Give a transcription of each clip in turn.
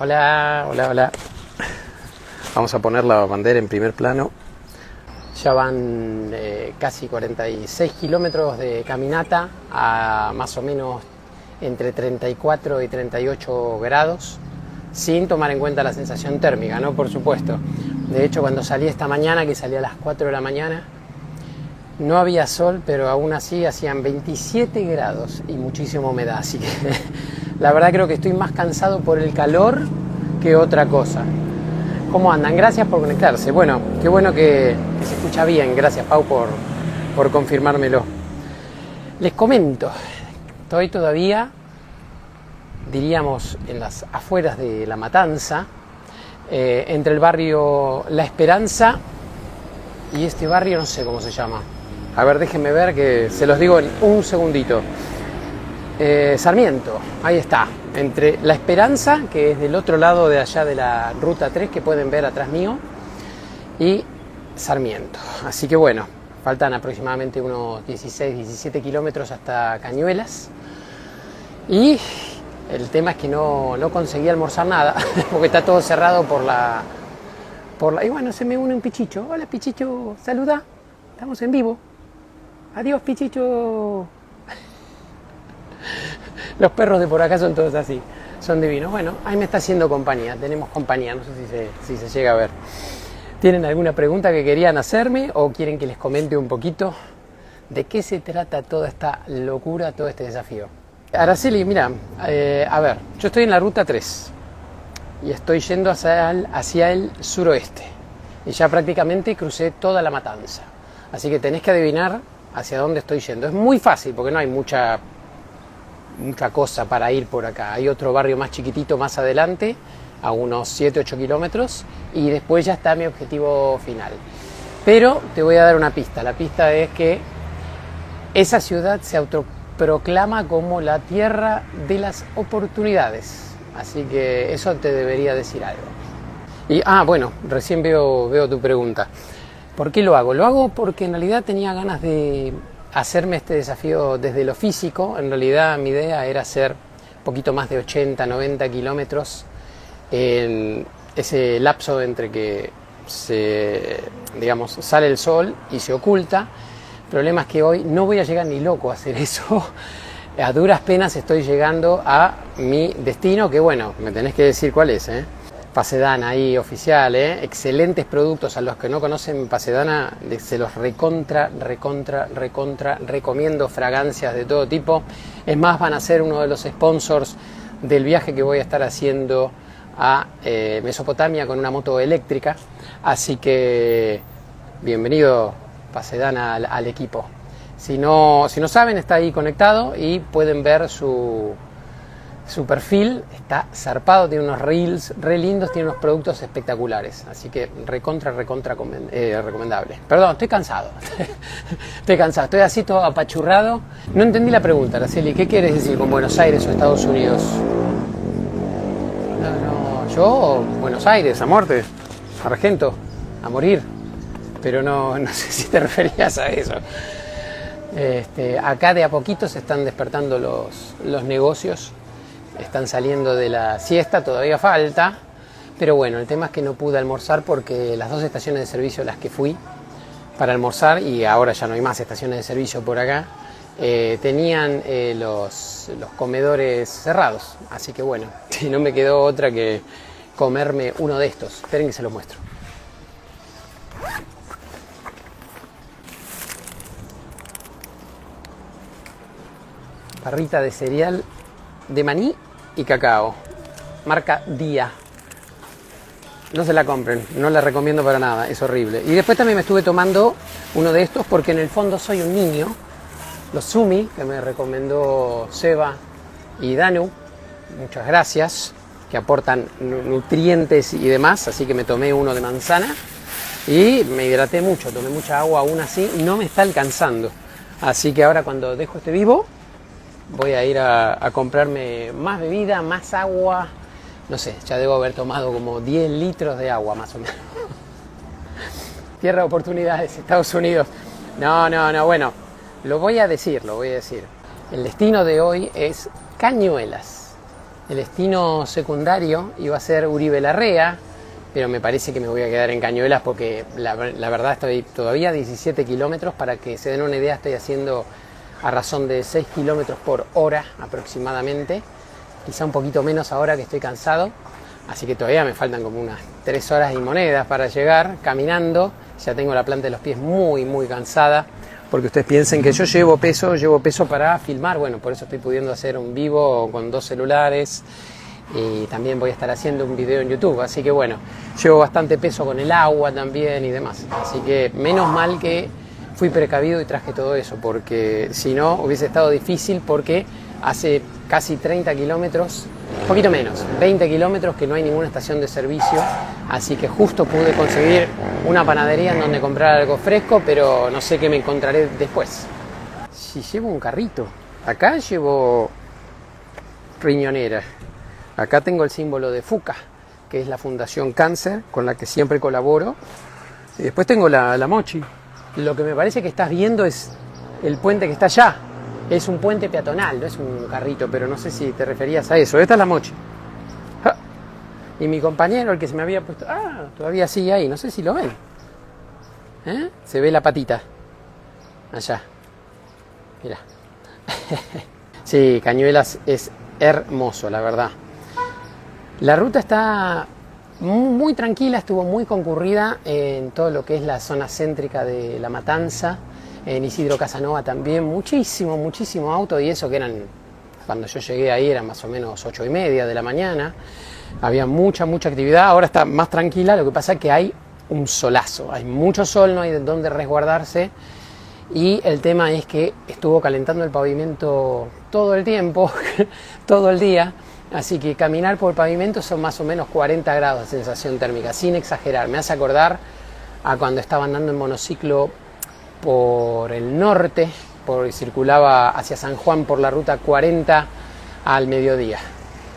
Hola, hola, hola. Vamos a poner la bandera en primer plano. Ya van casi 46 kilómetros de caminata a más o menos entre 34 y 38 grados, sin tomar en cuenta la sensación térmica, ¿no? Por supuesto. De hecho, cuando salí esta mañana, que salí a las 4 de la mañana, no había sol, pero aún así hacían 27 grados y muchísima humedad. Así que la verdad creo que estoy más cansado por el calor que otra cosa. ¿Cómo andan? Gracias por conectarse. Bueno, qué bueno que se escucha bien. Gracias, Pau, por confirmármelo. Les comento, estoy todavía, diríamos, en las afueras de La Matanza, entre el barrio La Esperanza y este barrio, no sé cómo se llama. A ver, déjenme ver que se los digo en un segundito. Sarmiento, ahí está. Entre La Esperanza, que es del otro lado de allá de la Ruta 3, que pueden ver atrás mío, y Sarmiento. Así que bueno, faltan aproximadamente unos 16, 17 kilómetros hasta Cañuelas. Y el tema es que no conseguí almorzar nada, porque está todo cerrado por la... Y bueno, se me une un pichicho. Hola, pichicho, saluda. Estamos en vivo. Adiós, pichicho. Los perros de por acá son todos así, son divinos. Bueno, ahí me está haciendo compañía, tenemos compañía, no sé si se llega a ver. ¿Tienen alguna pregunta que querían hacerme o quieren que les comente un poquito de qué se trata toda esta locura, todo este desafío? Araceli, mira, a ver, yo estoy en la Ruta 3 y estoy yendo hacia el suroeste y ya prácticamente crucé toda La Matanza, así que tenés que adivinar hacia dónde estoy yendo. Es muy fácil porque no hay mucha cosa para ir por acá. Hay otro barrio más chiquitito más adelante, a unos 7-8 kilómetros, y después ya está mi objetivo final. Pero te voy a dar una pista. La pista es que esa ciudad se autoproclama como la tierra de las oportunidades. Así que eso te debería decir algo. Y, bueno, recién veo tu pregunta. ¿Por qué lo hago? Lo hago porque en realidad tenía ganas de hacerme este desafío desde lo físico. En realidad mi idea era hacer un poquito más de 80, 90 kilómetros en ese lapso entre que sale el sol y se oculta. El problema es que hoy no voy a llegar ni loco a hacer eso. A duras penas estoy llegando a mi destino, que bueno, me tenés que decir cuál es, Pasedana ahí oficial, excelentes productos. A los que no conocen Pasedana se los recontra recomiendo. Fragancias de todo tipo. Es más, van a ser uno de los sponsors del viaje que voy a estar haciendo a Mesopotamia con una moto eléctrica. Así que bienvenido Pasedana al equipo. Si no saben, está ahí conectado y pueden ver su perfil. Está zarpado, tiene unos reels re lindos, tiene unos productos espectaculares, así que recontra recomendable. Perdón, estoy cansado. Estoy así todo apachurrado. No entendí la pregunta, Araceli, ¿qué quieres decir con Buenos Aires o Estados Unidos? No, yo Buenos Aires, a muerte, Argento, a morir, pero no sé si te referías a eso. Acá de a poquito se están despertando los negocios. Están saliendo de la siesta, todavía falta, pero bueno, el tema es que no pude almorzar porque las dos estaciones de servicio a las que fui para almorzar, y ahora ya no hay más estaciones de servicio por acá, tenían los comedores cerrados, así que bueno, no me quedó otra que comerme uno de estos. Esperen que se los muestro. Barrita de cereal de maní y cacao, marca Día. No se la compren, no la recomiendo para nada, es horrible. Y después también me estuve tomando uno de estos porque en el fondo soy un niño, los Sumi, que me recomendó Seba y Danu, muchas gracias, que aportan nutrientes y demás, así que me tomé uno de manzana y me hidraté mucho, tomé mucha agua, aún así no me está alcanzando. Así que ahora cuando dejo este vivo, voy a ir a comprarme más bebida, más agua. No sé, ya debo haber tomado como 10 litros de agua más o menos. Tierra de oportunidades, Estados Unidos. No, bueno, lo voy a decir. El destino de hoy es Cañuelas. El destino secundario iba a ser Uribe Larrea, pero me parece que me voy a quedar en Cañuelas porque la verdad estoy todavía a 17 kilómetros. Para que se den una idea, estoy haciendo a razón de 6 kilómetros por hora aproximadamente, quizá un poquito menos ahora que estoy cansado, así que todavía me faltan como unas 3 horas y monedas para llegar caminando. Ya tengo la planta de los pies muy cansada, porque ustedes piensen que yo llevo peso para filmar. Bueno, por eso estoy pudiendo hacer un vivo con 2 celulares y también voy a estar haciendo un video en YouTube, así que bueno, llevo bastante peso con el agua también y demás, así que menos mal que fui precavido y traje todo eso, porque si no hubiese estado difícil, porque hace casi 30 kilómetros, un poquito menos, 20 kilómetros que no hay ninguna estación de servicio, así que justo pude conseguir una panadería en donde comprar algo fresco, pero no sé qué me encontraré después. Si llevo un carrito, acá llevo riñonera, acá tengo el símbolo de FUCA, que es la Fundación Cáncer, con la que siempre colaboro, y después tengo la mochi. Lo que me parece que estás viendo es el puente que está allá. Es un puente peatonal, no es un carrito, pero no sé si te referías a eso. Esta es la mochi. ¡Ja! Y mi compañero, el que se me había puesto... todavía sigue ahí, no sé si lo ven. Se ve la patita. Allá. Mira. Sí, Cañuelas es hermoso, la verdad. La ruta está muy tranquila, estuvo muy concurrida en todo lo que es la zona céntrica de La Matanza, en Isidro Casanova también, muchísimo auto, y eso que eran, cuando yo llegué ahí eran más o menos 8:30 de la mañana, había mucha actividad. Ahora está más tranquila, lo que pasa es que hay un solazo, hay mucho sol, no hay de dónde resguardarse, y el tema es que estuvo calentando el pavimento todo el tiempo, todo el día. Así que caminar por el pavimento son más o menos 40 grados de sensación térmica, sin exagerar. Me hace acordar a cuando estaba andando en monociclo por el norte, circulaba hacia San Juan por la ruta 40 al mediodía.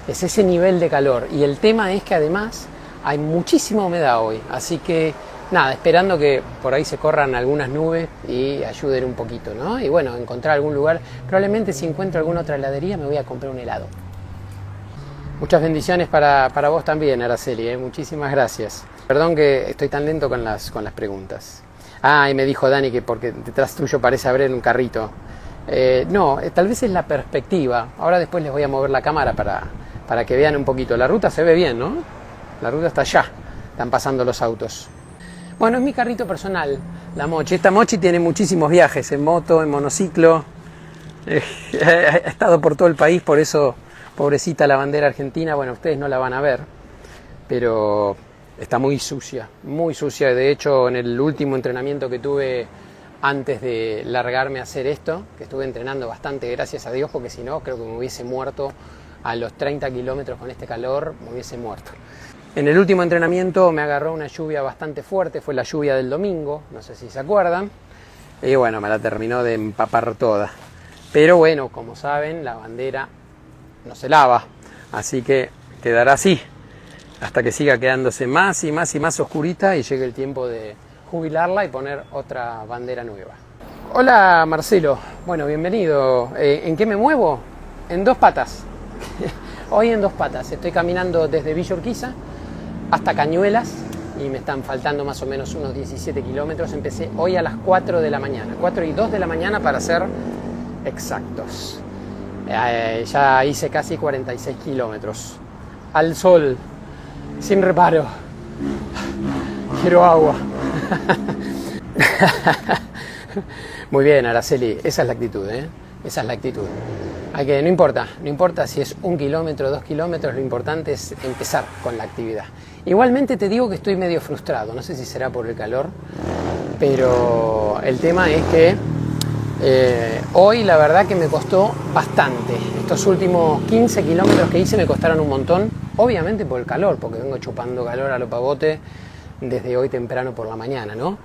Es ese nivel de calor. Y el tema es que además hay muchísima humedad hoy. Así que nada, esperando que por ahí se corran algunas nubes y ayuden un poquito, ¿no? Y bueno, encontrar algún lugar. Probablemente si encuentro alguna otra heladería me voy a comprar un helado. Muchas bendiciones para vos también, Araceli, muchísimas gracias. Perdón que estoy tan lento con las preguntas. Y me dijo Dani que porque detrás tuyo parece haber un carrito. No, tal vez es la perspectiva. Ahora después les voy a mover la cámara para que vean un poquito. La ruta se ve bien, ¿no? La ruta está allá, están pasando los autos. Bueno, es mi carrito personal, la Mochi. Esta Mochi tiene muchísimos viajes, en moto, en monociclo. Ha estado por todo el país, por eso... Pobrecita la bandera argentina, bueno, ustedes no la van a ver, pero está muy sucia. De hecho, en el último entrenamiento que tuve antes de largarme a hacer esto, que estuve entrenando bastante, gracias a Dios, porque si no, creo que me hubiese muerto a los 30 kilómetros con este calor, me hubiese muerto. En el último entrenamiento me agarró una lluvia bastante fuerte, fue la lluvia del domingo, no sé si se acuerdan, y bueno, me la terminó de empapar toda. Pero bueno, como saben, la bandera no se lava, así que quedará así hasta que siga quedándose más y más oscurita y llegue el tiempo de jubilarla y poner otra bandera nueva. Hola Marcelo, bueno, bienvenido. ¿En qué me muevo? En 2 patas. Hoy en 2 patas, estoy caminando desde Villa Urquiza hasta Cañuelas y me están faltando más o menos unos 17 kilómetros. Empecé hoy a las 4 de la mañana, 4:02 de la mañana para ser exactos. Ya hice casi 46 kilómetros al sol, sin reparo. Quiero agua. Muy bien, Araceli, esa es la actitud, esa es la actitud. No importa si es 1 kilómetro, 2 kilómetros, lo importante es empezar con la actividad. Igualmente te digo que estoy medio frustrado, no sé si será por el calor, pero el tema es que hoy la verdad que me costó bastante. Estos últimos 15 kilómetros que hice me costaron un montón, obviamente por el calor, porque vengo chupando calor a lo pavote desde hoy temprano por la mañana, ¿no?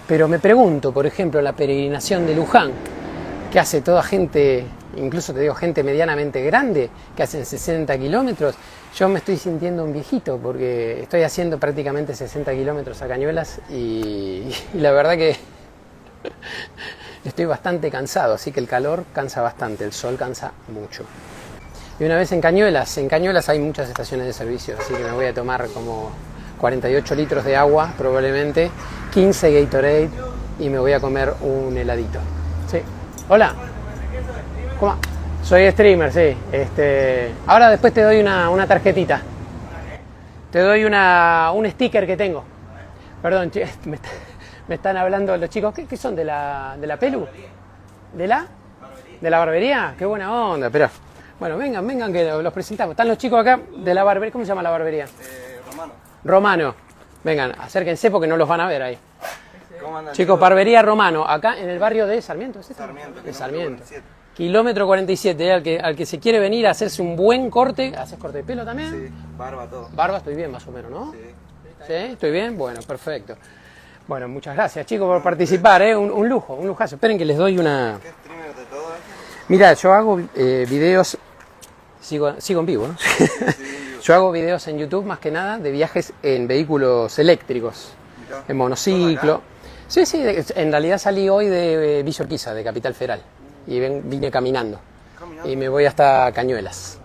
Pero me pregunto, por ejemplo, la peregrinación de Luján, que hace toda gente, incluso te digo gente medianamente grande, que hacen 60 kilómetros, yo me estoy sintiendo un viejito porque estoy haciendo prácticamente 60 kilómetros a Cañuelas y la verdad que estoy bastante cansado, así que el calor cansa bastante, el sol cansa mucho. Y una vez en Cañuelas hay muchas estaciones de servicio, así que me voy a tomar como 48 litros de agua probablemente, 15 Gatorade y me voy a comer un heladito. Sí. Hola. ¿Cómo? Soy streamer, sí. Ahora después te doy una tarjetita. Te doy un sticker que tengo. Perdón, me están hablando los chicos. ¿Qué son? ¿De la Pelu? ¿De la barbería? Qué buena onda. Pero, bueno, vengan que los presentamos. Están los chicos acá de la barbería. ¿Cómo se llama la barbería? Romano. Vengan, acérquense porque no los van a ver ahí. Chicos, barbería Romano. Acá en el barrio de Sarmiento. ¿Es esto? De Sarmiento. Kilómetro 47, al que se quiere venir a hacerse un buen corte. ¿Haces corte de pelo también? Sí, barba, todo. Barba, estoy bien más o menos, ¿no? Sí. ¿Sí? ¿Estoy bien? Bueno, perfecto. Bueno, muchas gracias, chicos, por participar, ¿eh? Un lujo, un lujazo. Esperen que les doy una... ¿Qué streamer de todo? Mira, yo hago videos... Sigo en vivo, ¿no? Sí, Yo hago videos en YouTube, más que nada, de viajes en vehículos eléctricos. Mirá. En monociclo. Sí, en realidad salí hoy de Villa Urquiza, de Capital Federal. Y vine caminando. Y me voy hasta Cañuelas.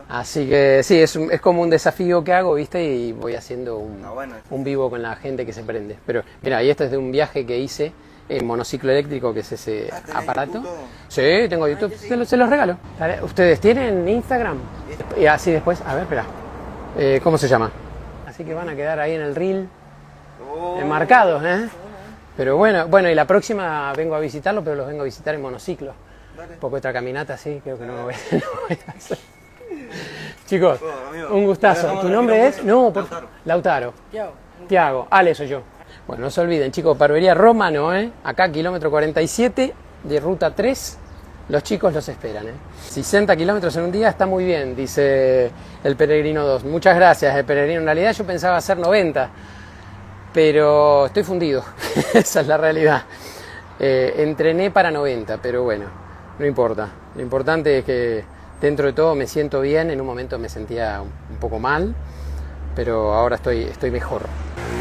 Así que sí, es como un desafío que hago, ¿viste? Y voy haciendo un vivo con la gente que se prende. Pero mira, y esto es de un viaje que hice en monociclo eléctrico, que es ese aparato. Sí, tengo YouTube, se los regalo. ¿Ustedes tienen Instagram? Y así después, a ver, espera. ¿Cómo se llama? Así que van a quedar ahí en el reel, enmarcados, ¿eh? Pero bueno, y la próxima vengo a visitarlo, pero los vengo a visitar en monociclo. Porque otra caminata así, creo que no voy a hacer. Chicos, un gustazo. ¿Tu nombre es? No, por favor. Lautaro. Tiago. Ale soy yo. Bueno, no se olviden, chicos, barbería Romano, acá kilómetro 47 de ruta 3. Los chicos los esperan, 60 kilómetros en un día está muy bien, dice el Peregrino 2. Muchas gracias, el Peregrino. En realidad yo pensaba hacer 90, pero estoy fundido. Esa es la realidad. Entrené para 90, pero bueno, no importa. Lo importante es que dentro de todo me siento bien. En un momento me sentía un poco mal, pero ahora estoy mejor.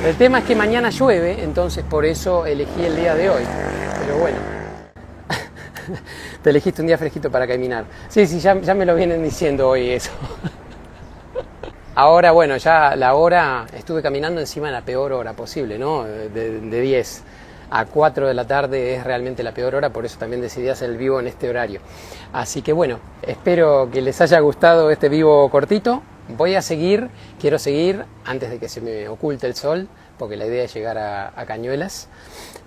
El tema es que mañana llueve, entonces por eso elegí el día de hoy. Pero bueno, te elegiste un día fresquito para caminar. Sí, ya me lo vienen diciendo hoy eso. Ahora, bueno, ya la hora, estuve caminando encima de la peor hora posible, ¿no? De 10 a 4 de la tarde es realmente la peor hora, por eso también decidí hacer el vivo en este horario. Así que bueno, espero que les haya gustado este vivo cortito. Quiero seguir antes de que se me oculte el sol, porque la idea es llegar a Cañuelas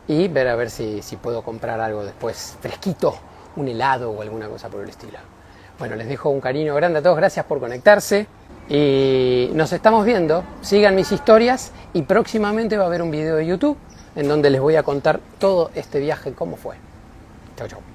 y ver a ver si puedo comprar algo después fresquito, un helado o alguna cosa por el estilo. Bueno, les dejo un cariño grande a todos, gracias por conectarse y nos estamos viendo. Sigan mis historias y próximamente va a haber un video de YouTube en donde les voy a contar todo este viaje, cómo fue. Chau, chau.